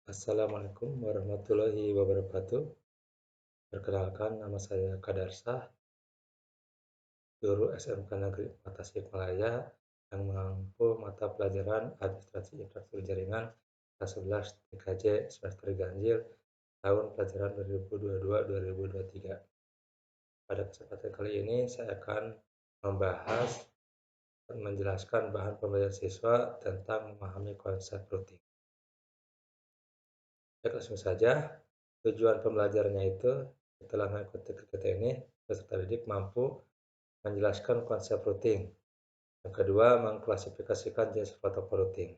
Assalamualaikum warahmatullahi wabarakatuh. Perkenalkan, nama saya Kadarsah, guru SMK Negeri 4 Tasikmalaya yang mengampu mata pelajaran Administrasi Infrastruktur Jaringan kelas 11 TKJ semester ganjil tahun pelajaran 2022-2023. Pada kesempatan kali ini saya akan membahas dan menjelaskan bahan pembelajaran siswa tentang memahami konsep routing. Baik, langsung saja. Tujuan pembelajarannya itu setelah mengikuti kegiatan ini, peserta didik mampu menjelaskan konsep routing. Yang kedua, mengklasifikasikan jenis protokol routing.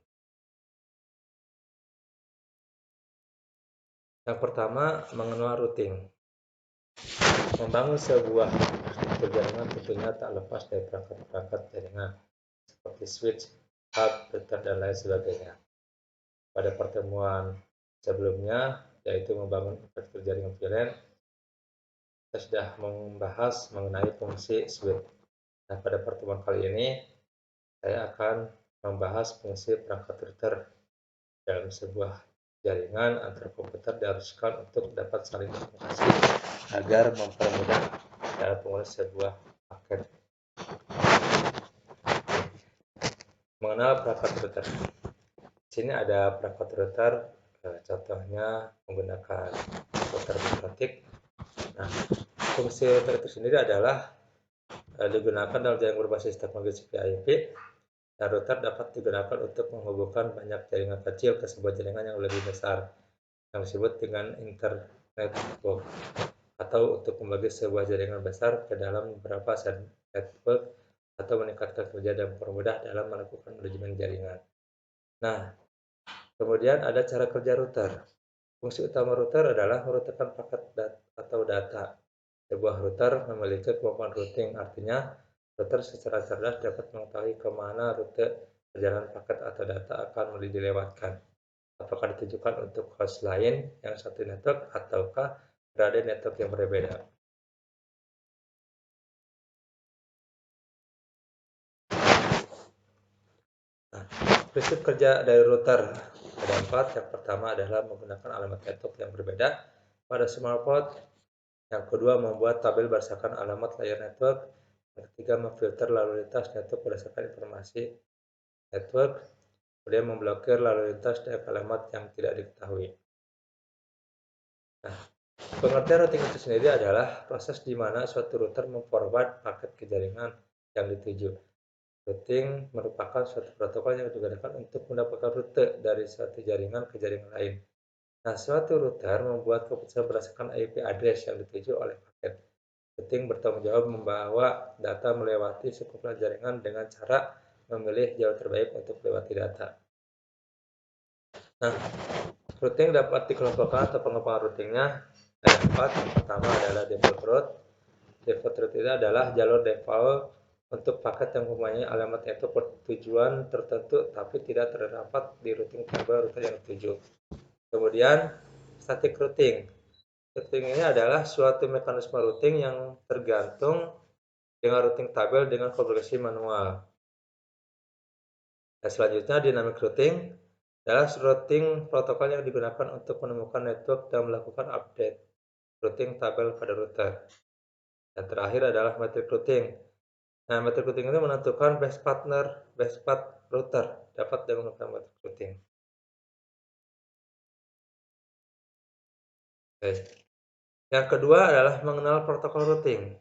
Yang pertama, mengenal routing. Membangun sebuah arsitektur jaringan tentunya tak lepas dari perangkat-perangkat jaringan seperti switch, hub, router, dan lain sebagainya. Pada pertemuan sebelumnya, yaitu membangun arsitektur jaringan VLAN, kita sudah membahas mengenai fungsi switch. Nah, pada pertemuan kali ini, saya akan membahas fungsi perangkat router dalam sebuah jaringan antar komputer diharuskan untuk dapat saling komunikasi agar mempermudah dalam penggunaan sebuah paket. Mengenal perangkat router. Di sini ada perangkat router, contohnya menggunakan router mikrotik. Nah, fungsi router itu sendiri adalah digunakan dalam jaringan berbasis teknologi CPI/IP, dan router dapat digunakan untuk menghubungkan banyak jaringan kecil ke sebuah jaringan yang lebih besar, yang disebut dengan internet network, atau untuk membagi sebuah jaringan besar ke dalam beberapa network, atau meningkatkan kerja dan mempermudah dalam melakukan manajemen jaringan. Nah, kemudian ada cara kerja router. Fungsi utama router adalah merutekan paket atau data. Sebuah router memiliki kemampuan routing, artinya router secara cerdas dapat mengetahui kemana rute perjalanan paket atau data akan dilewatkan. Apakah ditujukan untuk host lain yang satu network ataukah berada di network yang berbeda. Nah, prinsip kerja dari router ada 4. Yang pertama adalah menggunakan alamat network yang berbeda pada semua port. Yang kedua, membuat tabel berdasarkan alamat layar network. Yang ketiga, memfilter lalu lintas network berdasarkan informasi network. Kemudian memblokir lalu lintas dengan alamat yang tidak diketahui. Nah, pengertian routing itu sendiri adalah proses di mana suatu router memforward paket ke jaringan yang dituju. Routing merupakan suatu protokol yang digunakan untuk mendapatkan rute dari suatu jaringan ke jaringan lain. Nah, suatu router membuat keputusan berdasarkan IP address yang dituju oleh paket. Routing bertanggung jawab membawa data melewati sekumpulan jaringan dengan cara memilih jalur terbaik untuk melewati data. Nah, routing dapat dikelompokkan atau pengembangan routingnya ada 4. Yang pertama adalah default route. Default route itu adalah jalur default untuk paket yang mempunyai alamat network tujuan tertentu tapi tidak terdapat di routing tabel router yang dituju. Kemudian static routing. Routing ini adalah suatu mekanisme routing yang tergantung dengan routing tabel dengan konfigurasi manual. Dan selanjutnya dynamic routing adalah routing protokol yang digunakan untuk menemukan network dan melakukan update routing tabel pada router. Dan terakhir adalah metric routing. Nah, metric routing ini menentukan best path router dapat menggunakan metric routing. Oke. Yang kedua adalah mengenal protokol routing.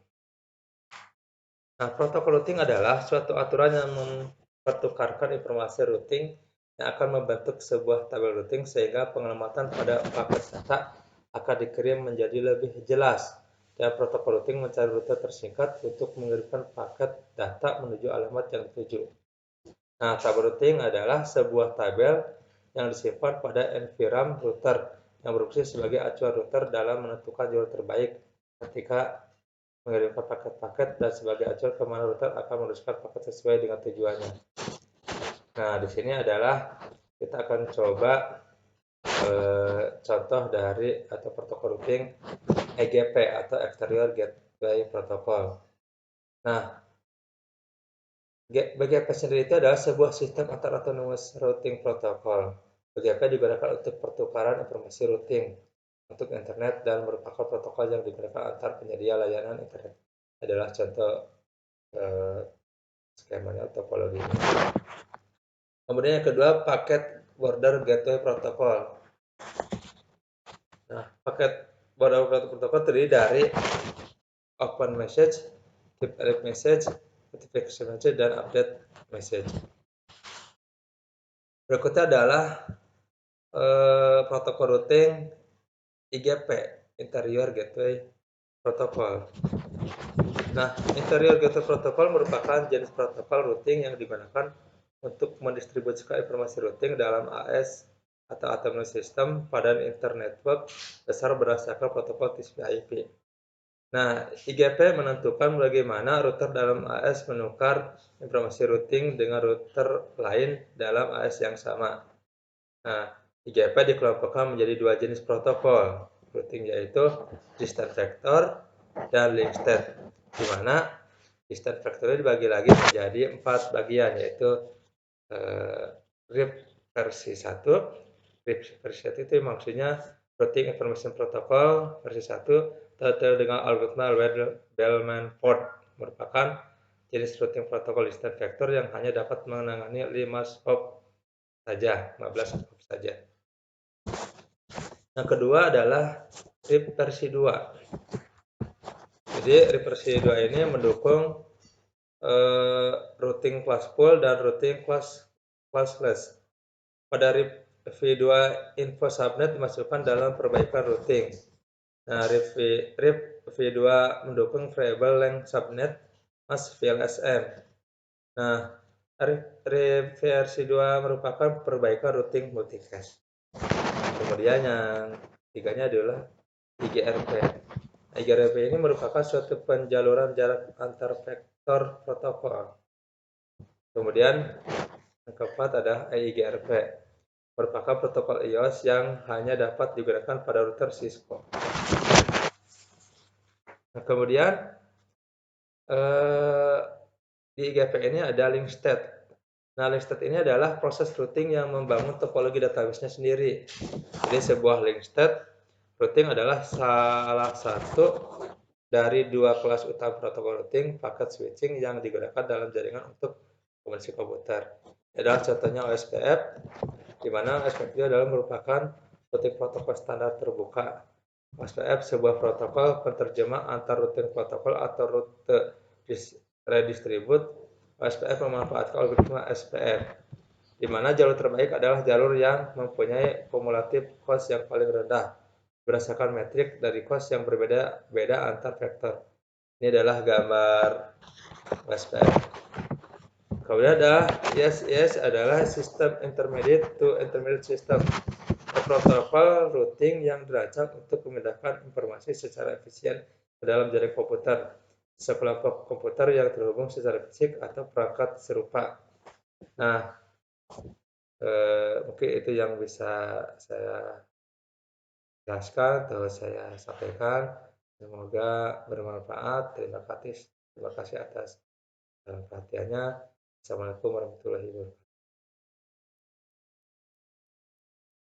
Nah, protokol routing adalah suatu aturan yang mempertukarkan informasi routing yang akan membentuk sebuah tabel routing sehingga pengelamatan pada paket data akan dikirim menjadi lebih jelas. Dan protokol routing mencari rute tersingkat untuk mengirimkan paket data menuju alamat yang dituju. Nah, tabel routing adalah sebuah tabel yang disimpan pada enviram router yang berfungsi sebagai acuan router dalam menentukan jalur terbaik ketika mengirimkan paket-paket dan sebagai acuan kemana router akan meneruskan paket sesuai dengan tujuannya. Nah, di sini adalah kita akan coba contoh dari atau protokol routing EGP atau Exterior Gateway Protocol. Nah, BGP sendiri itu adalah sebuah sistem antar autonomous routing protocol. UGP digunakan untuk pertukaran informasi routing untuk internet dan merupakan protokol yang digunakan antar penyedia layanan internet. Adalah contoh eh, skemanya topologi. Kemudian yang kedua, paket border gateway protocol. Nah, paket border gateway protocol terdiri dari open message, keep alert message, notification message, dan update message. Berikutnya adalah protokol routing IGP, Interior Gateway Protocol. Nah, Interior Gateway Protocol merupakan jenis protokol routing yang digunakan untuk mendistribusikan informasi routing dalam AS atau Autonomous System pada Internet Network besar berdasarkan protokol TCP/IP. Nah, IGP menentukan bagaimana router dalam AS menukar informasi routing dengan router lain dalam AS yang sama. Nah, IGP dikelompokkan menjadi dua jenis protokol routing, yaitu Distant Vector dan Link State, di mana Distant Vector dibagi lagi menjadi 4 bagian, yaitu RIP versi 1. RIP versi 1 itu maksudnya Routing Information Protocol versi 1 terdapat dengan algoritma Bellman-Ford, merupakan jenis routing protokol distant vector yang hanya dapat menangani 15 hop saja. Yang kedua adalah RIP versi 2. Jadi RIP versi 2 ini mendukung routing classful dan routing classless. Pada RIP v2 info subnet dimasukkan dalam perbaikan routing. Nah, RIP v2 mendukung variable length subnet mas VLSM. Nah, RIP versi 2 merupakan perbaikan routing multicast. Kemudian yang tiganya adalah IGRP. IGRP ini merupakan suatu penjaluran jarak antar vektor protokol. Kemudian yang keempat adalah IGRP, merupakan protokol iOS yang hanya dapat digunakan pada router Cisco. Nah, kemudian di IGP ini ada link state. Nah, link state ini adalah proses routing yang membangun topologi database-nya sendiri. Jadi sebuah link state routing adalah salah satu dari dua kelas utama protokol routing paket switching yang digunakan dalam jaringan untuk komunikasi komputer. Adalah contohnya OSPF, di mana OSPF itu adalah merupakan routing protokol standar terbuka. OSPF sebuah protokol penerjemah antar routing protokol atau rute redistribute. OSPF memanfaatkan algoritma SPF, di mana jalur terbaik adalah jalur yang mempunyai kumulatif cost yang paling rendah berdasarkan metrik dari cost yang berbeda-beda antar vektor. Ini adalah gambar OSPF. Kemudian ada ISIS adalah System Intermediate to Intermediate System, protokol routing yang dirancang untuk memindahkan informasi secara efisien ke dalam jaring komputer, sekelompok komputer yang terhubung secara fisik atau perangkat serupa. Nah, mungkin itu yang bisa saya jelaskan atau saya sampaikan. Semoga bermanfaat. Terima kasih atas perhatiannya. Assalamualaikum warahmatullahi wabarakatuh.